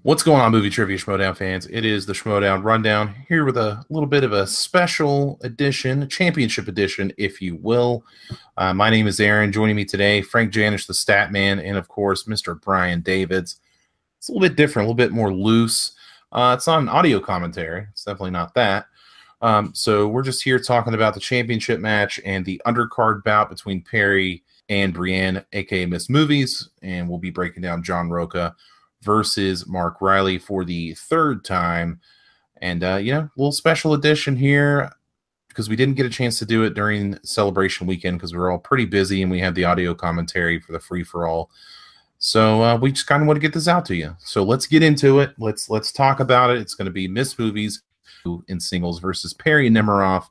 What's going on, movie trivia Schmoedown fans? It is the Schmoedown Rundown here with a little bit of a special edition, championship edition, if you will. My name is Aaron. Joining me today, Frank Janish, the stat man, and of course, Mr. Brian Davids. It's a little bit different, a little bit more loose. It's not an audio commentary. It's definitely not that. So we're just here talking about the championship match and the undercard bout between Perri and Brianne, aka Miss Movies, and we'll be breaking down John Rocha versus Mark Reilly for the third time. And, a little special edition here because we didn't get a chance to do it during Celebration Weekend because we were all pretty busy and we had the audio commentary for the free-for-all. So we just kind of want to get this out to you. So let's get into it. Let's talk about it. It's going to be Miss Movies in singles versus Perri Nemiroff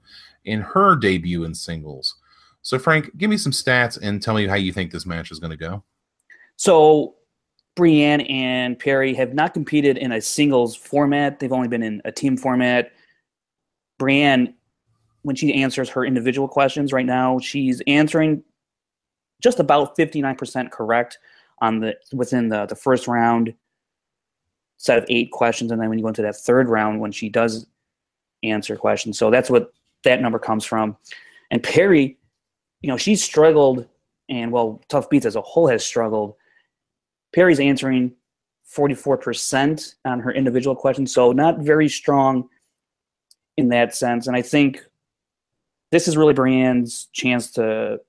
in her debut in singles. So, Frank, give me some stats and tell me how you think this match is going to go. So Brianne and Perri have not competed in a singles format. They've only been in a team format. Brianne, when she answers her individual questions right now, she's answering just about 59% correct on within the first round set of 8 questions. And then when you go into that third round, when she does answer questions. So that's what that number comes from. And Perri, she's struggled, and Tough Beats as a whole has struggled. Perri's answering 44% on her individual questions, so not very strong in that sense. And I think this is really Brianne's chance to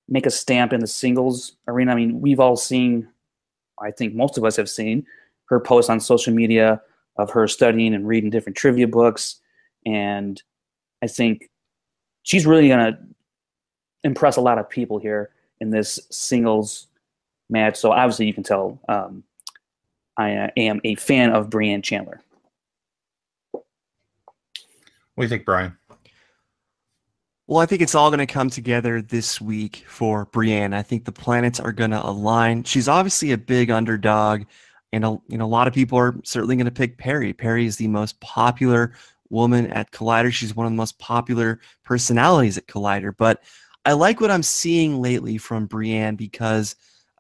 make a stamp in the singles arena. I mean, we've all seen, I think most of us have seen, her posts on social media of her studying and reading different trivia books. And I think she's really going to impress a lot of people here in this singles match. So obviously you can tell I am a fan of Brianne Chandler. What do you think, Brian? Well, I think it's all going to come together this week for Brianne. I think the planets are going to align. She's obviously a big underdog, and a lot of people are certainly going to pick Perri. Perri is the most popular woman at Collider. She's one of the most popular personalities at Collider. But I like what I'm seeing lately from Brianne because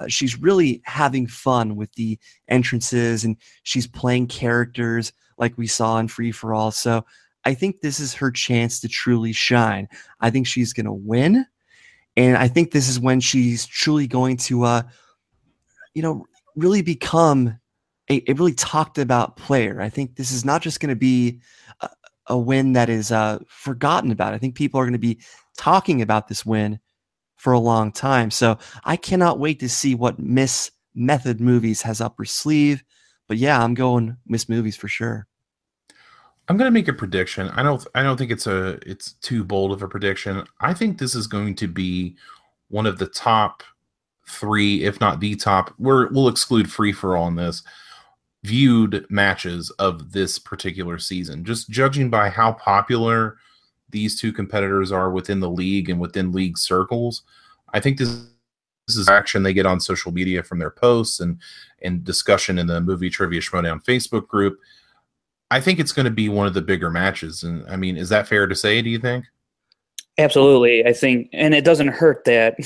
she's really having fun with the entrances, and she's playing characters like we saw in Free for All. So I think this is her chance to truly shine. I think she's going to win, and I think this is when she's truly going to, really become a really talked about player. I think this is not just going to be a win that is forgotten about. I think people are going to be talking about this win for a long time. So I cannot wait to see what Miss Method Movies has up her sleeve. But yeah, I'm going Miss Movies for sure. I'm going to make a prediction. I don't think it's too bold of a prediction. I think this is going to be one of the top 3, if not the top. We'll exclude Free for All in this, viewed matches of this particular season. Just judging by how popular these two competitors are within the league and within league circles, I think this is action they get on social media from their posts and discussion in the Movie Trivia Schmoedown Facebook group. I think it's going to be one of the bigger matches. And I mean, is that fair to say, do you think? Absolutely. I think, and it doesn't hurt that,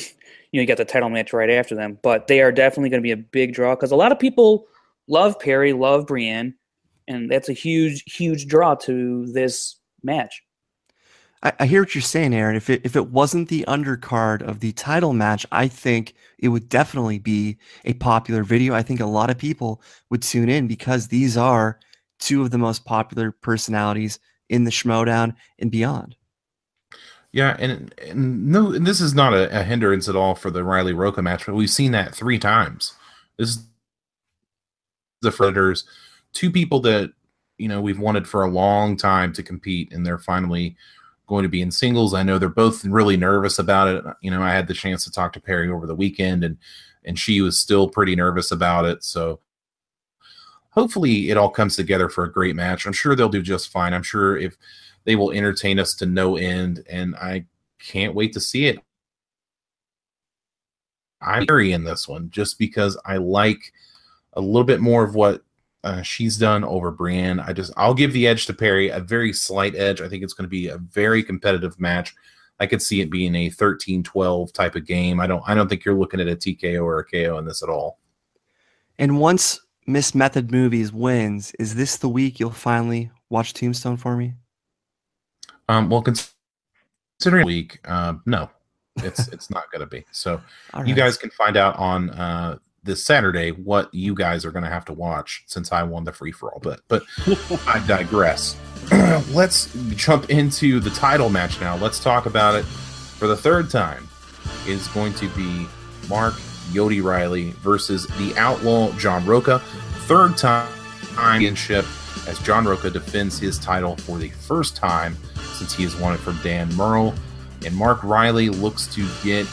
you got the title match right after them, but they are definitely going to be a big draw because a lot of people love Perri, love Brianne, and that's a huge, huge draw to this match. I hear what you're saying, Aaron. If it wasn't the undercard of the title match, I think it would definitely be a popular video. I think a lot of people would tune in because these are 2 of the most popular personalities in the Schmoedown and beyond. Yeah, and this is not a hindrance at all for the Reilly Rocha match, but we've seen that 3 times. This is the Fritters, 2 people that we've wanted for a long time to compete, and they're finally going to be in singles. I know they're both really nervous about it. I had the chance to talk to Perri over the weekend, and she was still pretty nervous about it. So hopefully it all comes together for a great match. I'm sure they'll do just fine. I'm sure if they will entertain us to no end, and I can't wait to see it. I'm Perri in this one just because I like a little bit more of what she's done over Brianne. I'll give the edge to Perri, a very slight edge. I think it's going to be a very competitive match. I could see it being a 13-12 type of game. I don't think you're looking at a TKO or a KO in this at all. And once Miss Method Movies wins, is this the week you'll finally watch Tombstone for me? Well, considering the week, no, it's not going to be. So All you right. guys can find out on this Saturday what you guys are going to have to watch since I won the free for all. But I digress. Let's jump into the title match now. Let's talk about it for the third time. It's going to be Mark Yodi Reilly versus the Outlaw John Rocha. Third time championship as John Rocha defends his title for the first time since he has won it from Dan Murrell. And Mark Reilly looks to get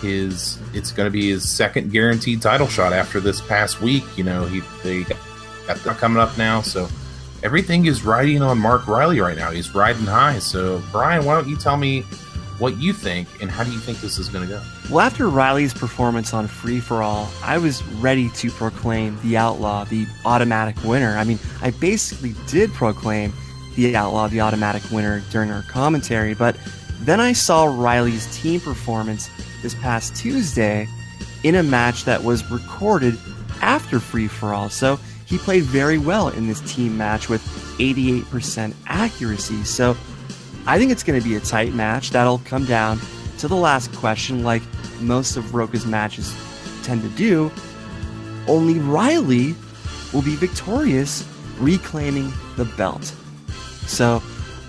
it's going to be his second guaranteed title shot after this past week. You know, they got that coming up now. So everything is riding on Mark Reilly right now. He's riding high. So Brian, why don't you tell me what you think and how do you think this is going to go? Well, after Reilly's performance on Free For All, I was ready to proclaim the Outlaw the automatic winner. I mean, I basically did proclaim the Outlaw the automatic winner during our commentary, but then I saw Reilly's team performance this past Tuesday in a match that was recorded after Free For All. So he played very well in this team match with 88% accuracy. So I think it's going to be a tight match that'll come down to the last question, like most of Rocha's matches tend to do. Only Reilly will be victorious, reclaiming the belt. So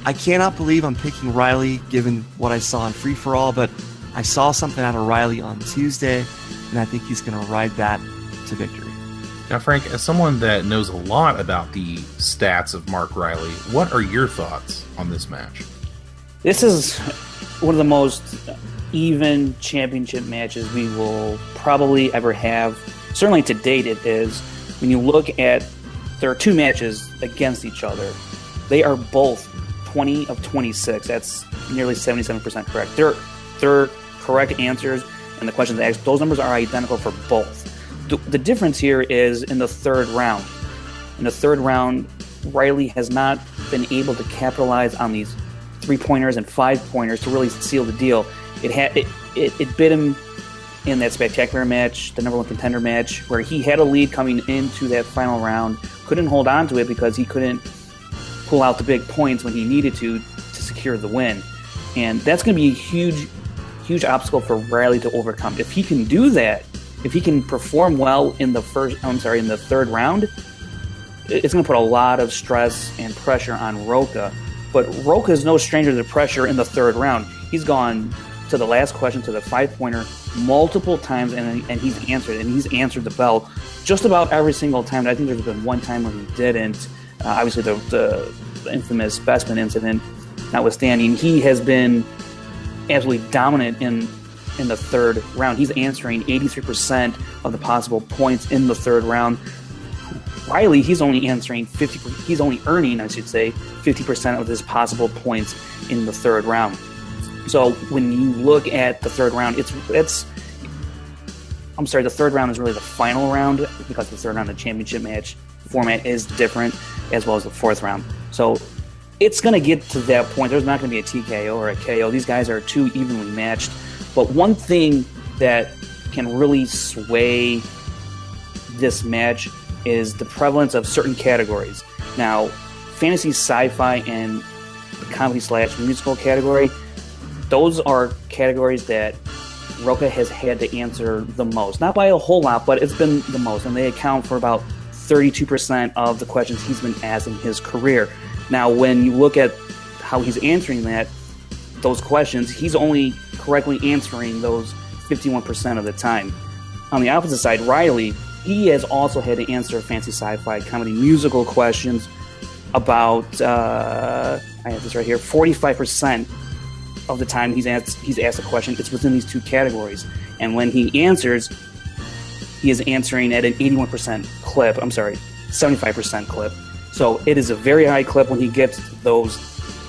I cannot believe I'm picking Reilly given what I saw in Free For All, but I saw something out of Reilly on Tuesday, and I think he's going to ride that to victory. Now, Frank, as someone that knows a lot about the stats of Mark Reilly, what are your thoughts on this match? This is one of the most even championship matches we will probably ever have. Certainly to date it is. When you look at, there are two matches against each other. They are both 20 of 26. That's nearly 77% correct. They're correct answers, and the questions asked, those numbers are identical for both. The difference here is in the third round. In the third round, Reilly has not been able to capitalize on these 3-pointers and 5-pointers to really seal the deal. It bit him in that spectacular match, the number one contender match, where he had a lead coming into that final round, couldn't hold on to it because he couldn't pull out the big points when he needed to secure the win. And that's going to be a huge obstacle for Reilly to overcome. If he can do that, if he can perform well in the third round, it's going to put a lot of stress and pressure on Rocha. But Rocha is no stranger to the pressure in the third round. He's gone to the last question, to the 5-pointer, multiple times, and he's answered. And he's answered the bell just about every single time. I think there's been one time where he didn't. Obviously, the infamous Bestman incident notwithstanding, he has been absolutely dominant in the third round. He's answering 83% of the possible points in the third round. Reilly, he's only earning, 50% of his possible points in the third round. So when you look at the third round, the third round is really the final round because the third round of the championship match format is different, as well as the fourth round. So it's going to get to that point. There's not going to be a TKO or a KO. These guys are too evenly matched. But one thing that can really sway this match is the prevalence of certain categories. Now, fantasy, sci-fi, and the comedy/musical category, those are categories that Rocha has had to answer the most. Not by a whole lot, but it's been the most, and they account for about 32% of the questions he's been asked in his career. Now, when you look at how he's answering those questions, he's only correctly answering those 51% of the time. On the opposite side, Reilly, he has also had to answer fantasy, sci-fi, comedy, musical questions about, I have this right here, 45% of the time he's asked a question, it's within these two categories. And when he answers, he is answering at an 75% clip. So it is a very high clip when he gets those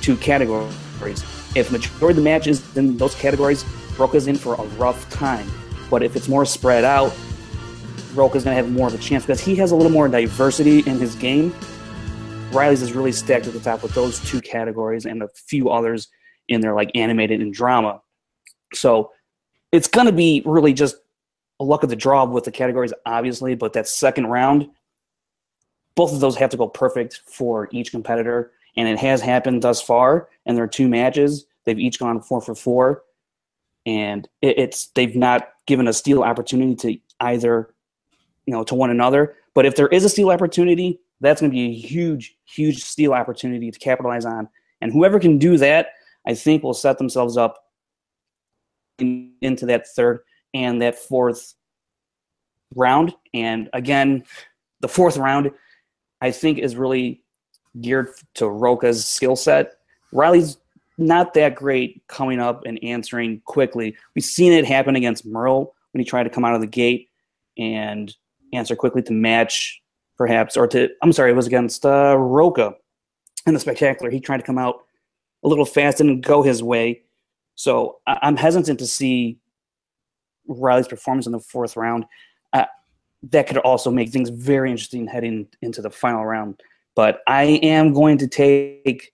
two categories. If majority of the match is in those categories, Rocha's in for a rough time. But if it's more spread out, Rocha's going to have more of a chance because he has a little more diversity in his game. Reilly's is really stacked at the top with those two categories and a few others in there like animated and drama. So it's going to be really just a luck of the draw with the categories, obviously, but that second round, both of those have to go perfect for each competitor, and it has happened thus far. And there are 2 matches; they've each gone 4 for 4, and they've not given a steal opportunity to either, to one another. But if there is a steal opportunity, that's going to be a huge, huge steal opportunity to capitalize on. And whoever can do that, I think, will set themselves up into that 3rd and that 4th round. And again, the 4th round, I think, is really geared to Rocha's skill set. Reilly's not that great coming up and answering quickly. We've seen it happen against Merle when he tried to come out of the gate and answer quickly to match, perhaps, it was against Rocha in the Spectacular. He tried to come out a little fast and go his way. So I'm hesitant to see Reilly's performance in the 4th round. That could also make things very interesting heading into the final round. But I am going to take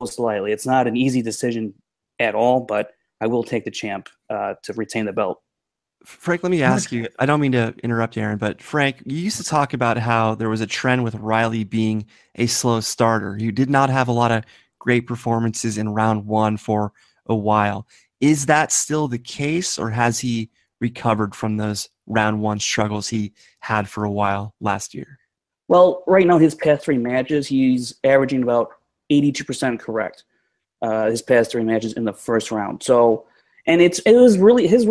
slightly. It's not an easy decision at all, but I will take the champ to retain the belt. Frank, let me ask you, I don't mean to interrupt, Aaron, but Frank, you used to talk about how there was a trend with Reilly being a slow starter. You did not have a lot of great performances in round 1 for a while. Is that still the case, or has he recovered from those round 1 struggles he had for a while last year? Well, right now, his past 3 matches, he's averaging about 82% correct. His past 3 matches in the 1st round. So, and it was really his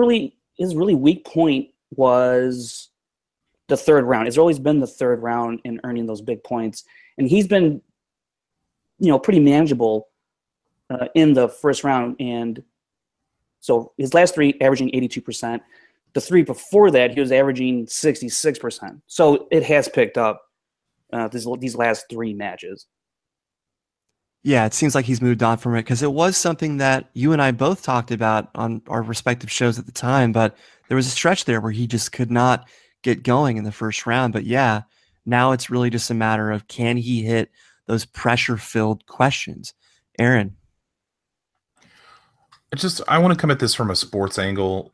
really weak point was the 3rd round. It's always been the 3rd round in earning those big points, and he's been, pretty manageable in the 1st round. And so his last 3 averaging 82%. The 3 before that, he was averaging 66%. So it has picked up these last 3 matches. Yeah, it seems like he's moved on from it, because it was something that you and I both talked about on our respective shows at the time, but there was a stretch there where he just could not get going in the 1st round. But yeah, now it's really just a matter of, can he hit those pressure-filled questions? Aaron? I want to come at this from a sports angle.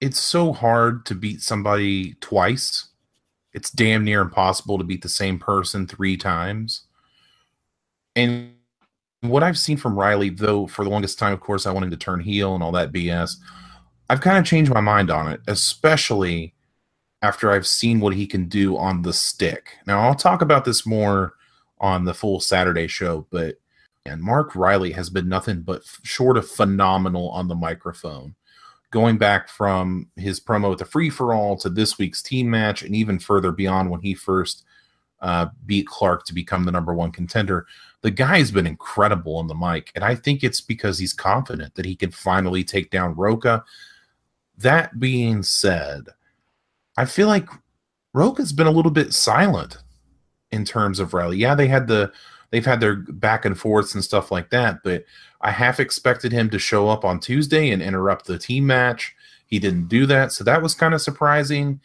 It's so hard to beat somebody twice. It's damn near impossible to beat the same person 3 times. And what I've seen from Reilly, though, for the longest time, of course, I want him to turn heel and all that BS. I've kind of changed my mind on it, especially after I've seen what he can do on the stick. Now, I'll talk about this more on the full Saturday show, but Mark Reilly has been nothing but short of phenomenal on the microphone. Going back from his promo at the free-for-all to this week's team match, and even further beyond when he first beat Clark to become the #1 contender, the guy's been incredible on the mic, and I think it's because he's confident that he can finally take down Rocha. That being said, I feel like Rocha's been a little bit silent in terms of Reilly. Yeah, they've had their back and forths and stuff like that, but I half expected him to show up on Tuesday and interrupt the team match. He didn't do that, so that was kind of surprising.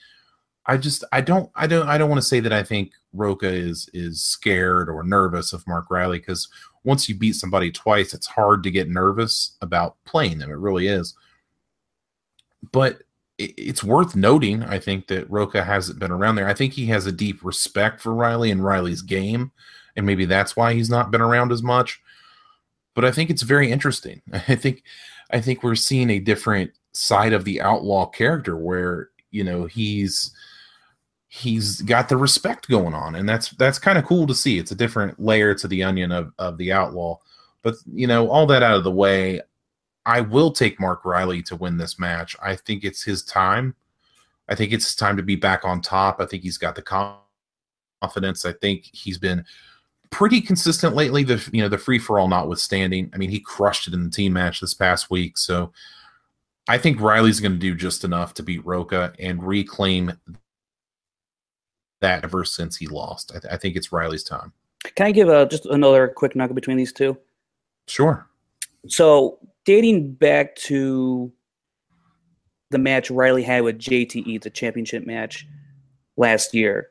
I don't want to say that I think Rocha is scared or nervous of Mark Reilly, because once you beat somebody twice, it's hard to get nervous about playing them. It really is. But it's worth noting, I think, that Rocha hasn't been around there. I think he has a deep respect for Reilly and Reilly's game, and maybe that's why he's not been around as much. But I think it's very interesting. I think we're seeing a different side of the outlaw character where, he's got the respect going on, and that's kind of cool to see. It's a different layer to the onion of the outlaw. But all that out of the way, I will take Mark Reilly to win this match. I think it's his time. I think it's his time to be back on top. I think he's got the confidence. I think he's been pretty consistent lately, the free-for-all notwithstanding. I mean, he crushed it in the team match this past week, so I think Reilly's going to do just enough to beat Rocha and reclaim that ever since he lost. I think it's Reilly's time. Can I give just another quick nugget between these two? Sure. So, dating back to the match Reilly had with JTE, the championship match last year,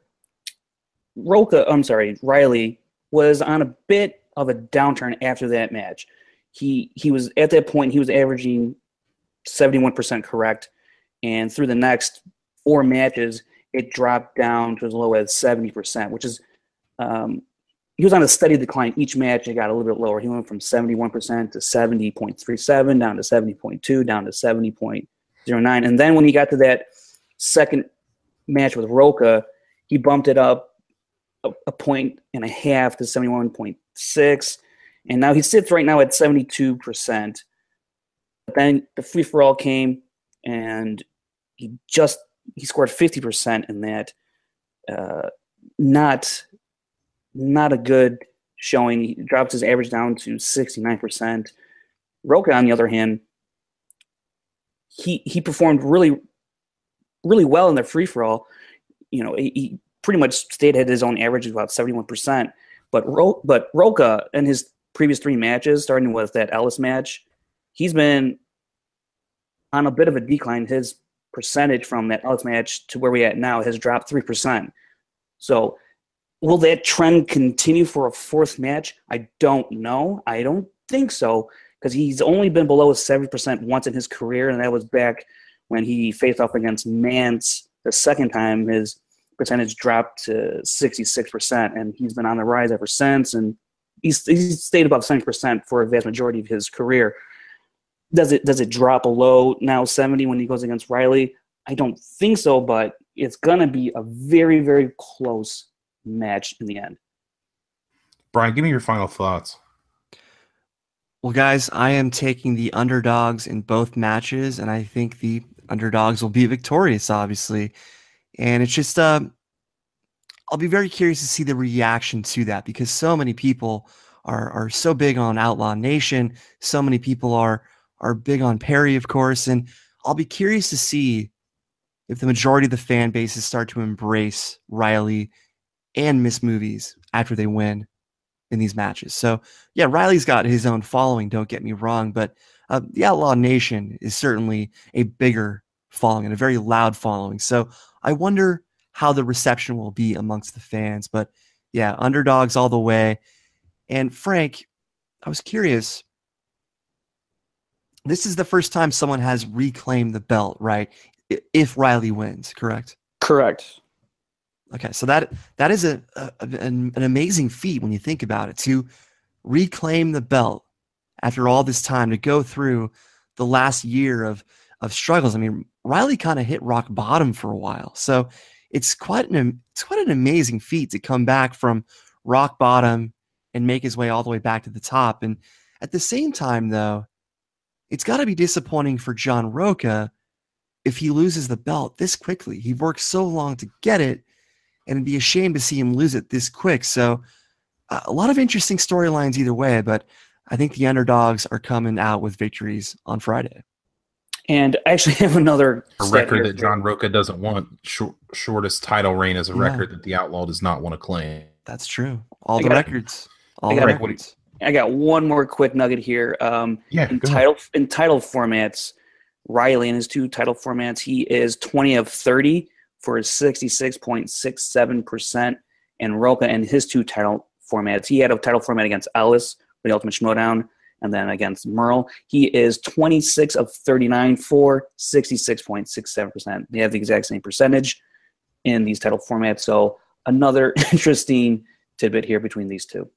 Reilly was on a bit of a downturn after that match. He was, at that point, he was averaging 71% correct, and through the next 4 matches, it dropped down to as low as 70%, which is he was on a steady decline each match. It got a little bit lower. He went from 71% to 70.37, down to 70.2, down to 70.09. And then when he got to that second match with Rocha, he bumped it up a point and a half to 71.6. And now he sits right now at 72%. But then the free-for-all came, and he scored 50% in that. Not a good showing. He drops his average down to 69%. Rocha, on the other hand, he performed really, really well in the free-for-all. He pretty much stayed at his own average of about 71%. But Rocha, in his previous 3 matches, starting with that Ellis match, he's been on a bit of a decline. His percentage from that Ellis match to where we're at now has dropped 3%. So will that trend continue for a 4th match? I don't know. I don't think so, because he's only been below 70% once in his career, and that was back when he faced off against Mance the second time. His percentage dropped to 66%, and he's been on the rise ever since, and he's stayed above 70% for a vast majority of his career. Does it drop below now 70 when he goes against Reilly? I don't think so, but it's going to be a very, very close match in the end. Brian, give me your final thoughts. Well, guys, I am taking the underdogs in both matches, and I think the underdogs will be victorious, obviously. And it's just, I'll be very curious to see the reaction to that, because so many people are so big on Outlaw Nation. So many people are big on Perri, of course. And I'll be curious to see if the majority of the fan bases start to embrace Reilly and Miss Movies after they win in these matches. So, yeah, Reilly's got his own following, don't get me wrong, but the Outlaw Nation is certainly a bigger following and a very loud following. So I wonder how the reception will be amongst the fans. But, yeah, underdogs all the way. And, Frank, I was curious. This is the first time someone has reclaimed the belt, right? If Reilly wins, correct? Correct. Okay, so that is an amazing feat when you think about it, to reclaim the belt after all this time, to go through the last year of struggles. I mean, Reilly kind of hit rock bottom for a while, so it's quite an amazing feat to come back from rock bottom and make his way all the way back to the top. And at the same time, though, it's got to be disappointing for John Rocha if he loses the belt this quickly. He worked so long to get it, and it'd be a shame to see him lose it this quick. So a lot of interesting storylines either way, but I think the underdogs are coming out with victories on Friday. And I actually have another record that John Rocha doesn't want. Shortest title reign is a record that the Outlaw does not want to claim. That's true. All the records. I got one more quick nugget here. In title formats, Reilly in his 2 title formats, he is 20 of 30 for 66.67%. And Rocha in his 2 title formats, he had a title format against Ellis for the Ultimate Schmoedown, and then against Merle, he is 26 of 39 for 66.67%. They have the exact same percentage in these title formats. So another interesting tidbit here between these 2.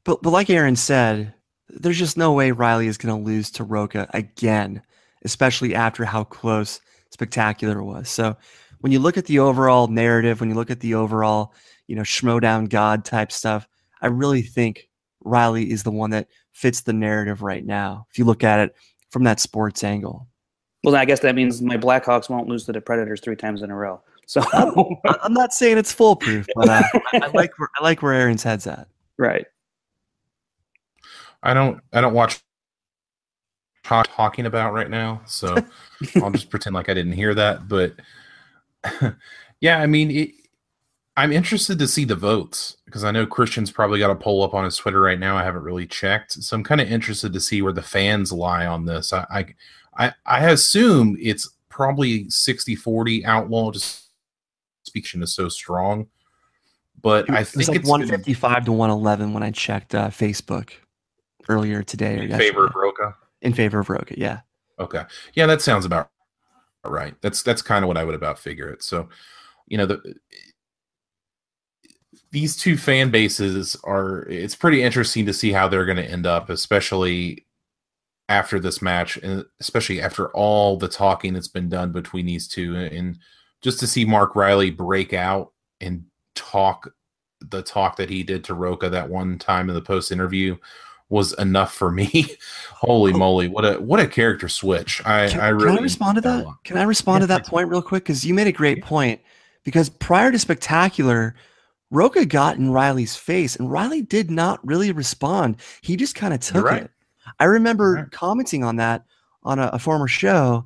But like Aaron said, there's just no way Reilly is going to lose to Rocha again, especially after how close Spectacular was. So when you look at the overall narrative, when you look at the overall, Schmoedown God type stuff, I really think Reilly is the one that fits the narrative right now, if you look at it from that sports angle. Well, I guess that means my Blackhawks won't lose to the Predators 3 times in a row. So I'm not saying it's foolproof, but I like where Aaron's head's at. Right. I don't watch talking about right now, so I'll just pretend like I didn't hear that. But yeah, I mean, I'm interested to see the votes, because I know Christian's probably got a poll up on his Twitter right now. I haven't really checked, so I'm kind of interested to see where the fans lie on this. I assume it's probably 60-40 Outlaw, just speaking is so strong. But I think it's 155 to 111 when I checked Facebook earlier today. In favor of Rocha? In favor of Rocha, yeah. Okay. Yeah, that sounds about right. That's kind of what I would about figure it. So these two fan bases it's pretty interesting to see how they're going to end up, especially after this match, and especially after all the talking that's been done between these two, and just to see Mark Reilly break out and talk the talk that he did to Rocha that one time in the post interview was enough for me. Holy moly, what a character switch. Can I respond to that? Can I respond to that point real quick? Because you made a great point. Because prior to Spectacular, Rocha got in Reilly's face, and Reilly did not really respond. He just kind of took it. I remember commenting on that on a former show,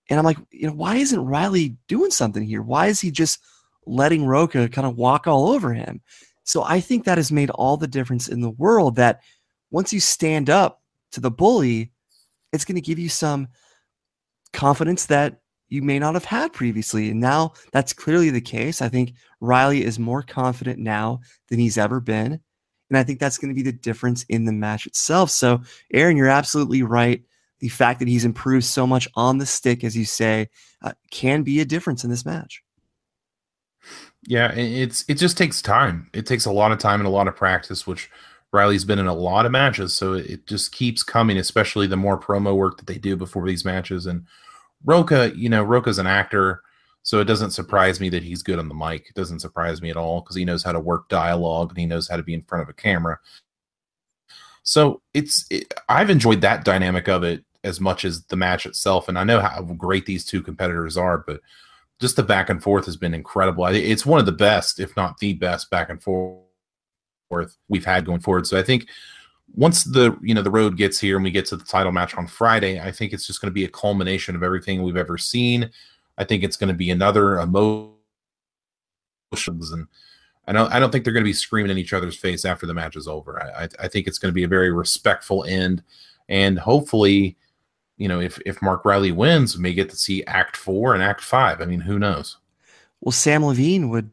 and I'm like, why isn't Reilly doing something here? Why is he just letting Rocha kind of walk all over him? So I think that has made all the difference in the world, that once you stand up to the bully, it's going to give you some confidence that you may not have had previously. And now that's clearly the case. I think Reilly is more confident now than he's ever been. And I think that's going to be the difference in the match itself. So, Aaron, you're absolutely right. The fact that he's improved so much on the stick, as you say, can be a difference in this match. Yeah, it just takes time. It takes a lot of time and a lot of practice, which Reilly's been in a lot of matches. So it just keeps coming, especially the more promo work that they do before these matches. And Rocha, Rocha's an actor, so it doesn't surprise me that he's good on the mic. It doesn't surprise me at all, because he knows how to work dialogue and he knows how to be in front of a camera. So I've enjoyed that dynamic of it as much as the match itself. And I know how great these two competitors are, but just the back and forth has been incredible. It's one of the best, if not the best, back and forth we've had going forward. So I think once the road gets here and we get to the title match on Friday, I think it's just going to be a culmination of everything we've ever seen. I think it's going to be another emotions, and I don't think they're going to be screaming in each other's face after the match is over. I think it's going to be a very respectful end, and hopefully, if Mark Reilly wins, we may get to see Act 4 and Act 5. I mean, who knows? Well, Sam Levine would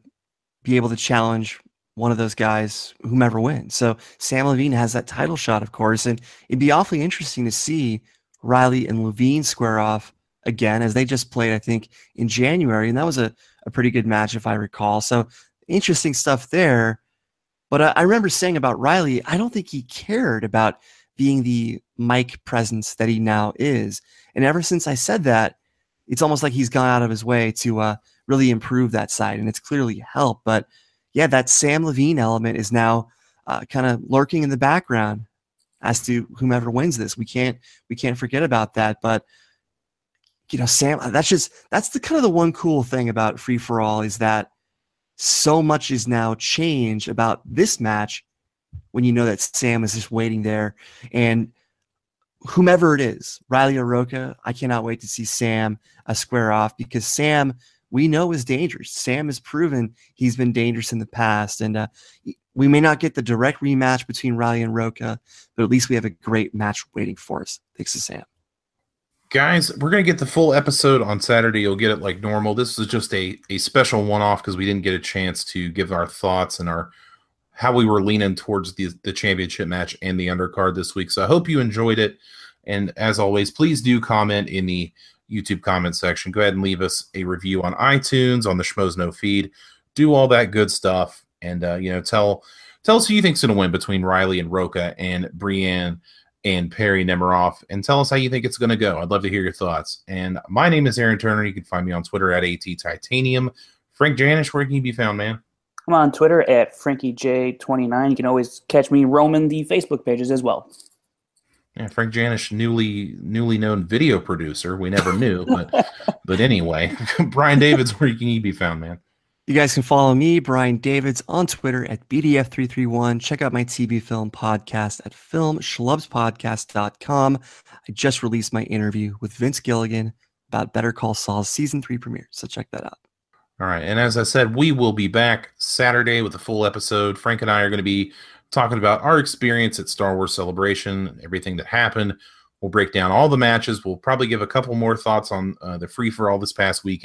be able to challenge one of those guys, whomever wins. So Sam Levine has that title shot, of course, and it'd be awfully interesting to see Reilly and Levine square off again, as they just played, I think, in January, and that was a pretty good match, if I recall. So interesting stuff there. But I remember saying about Reilly, I don't think he cared about being the mic presence that he now is. And ever since I said that, it's almost like he's gone out of his way to really improve that side, and it's clearly helped. But yeah, that Sam Levine element is now kind of lurking in the background as to whomever wins this. We can't forget about that. But Sam, that's the kind of the one cool thing about Free for All, is that so much is now changed about this match when you know that Sam is just waiting there. And whomever it is, Reilly or Rocha, I cannot wait to see Sam square off, because Sam, we know, is dangerous. Sam has proven he's been dangerous in the past. And we may not get the direct rematch between Reilly and Rocha, but at least we have a great match waiting for us. Thanks to Sam. Guys, we're going to get the full episode on Saturday. You'll get it like normal. This is just a special one-off because we didn't get a chance to give our thoughts and how we were leaning towards the championship match and the undercard this week. So I hope you enjoyed it. And as always, please do comment in the YouTube comment section. Go ahead and leave us a review on iTunes, on the Schmoedown feed. Do all that good stuff. And, tell us who you think's going to win between Reilly and Rocha and Brianne and Perri Nemiroff, and tell us how you think it's going to go. I'd love to hear your thoughts. And my name is Aaron Turner. You can find me on Twitter at ATTitanium. Frank Janish, where can you be found, man? I'm on Twitter at FrankieJ29. You can always catch me roaming the Facebook pages as well. Yeah, Frank Janish, newly known video producer. We never knew, but anyway. Brian Davids, where can you be found, man? You guys can follow me, Brian Davids, on Twitter at BDF331. Check out my TV film podcast at filmschlubspodcast.com. I just released my interview with Vince Gilligan about Better Call Saul's Season 3 premiere, so check that out. All right, and as I said, we will be back Saturday with a full episode. Frank and I are going to be talking about our experience at Star Wars Celebration, everything that happened. We'll break down all the matches. We'll probably give a couple more thoughts on the free-for-all this past weekend.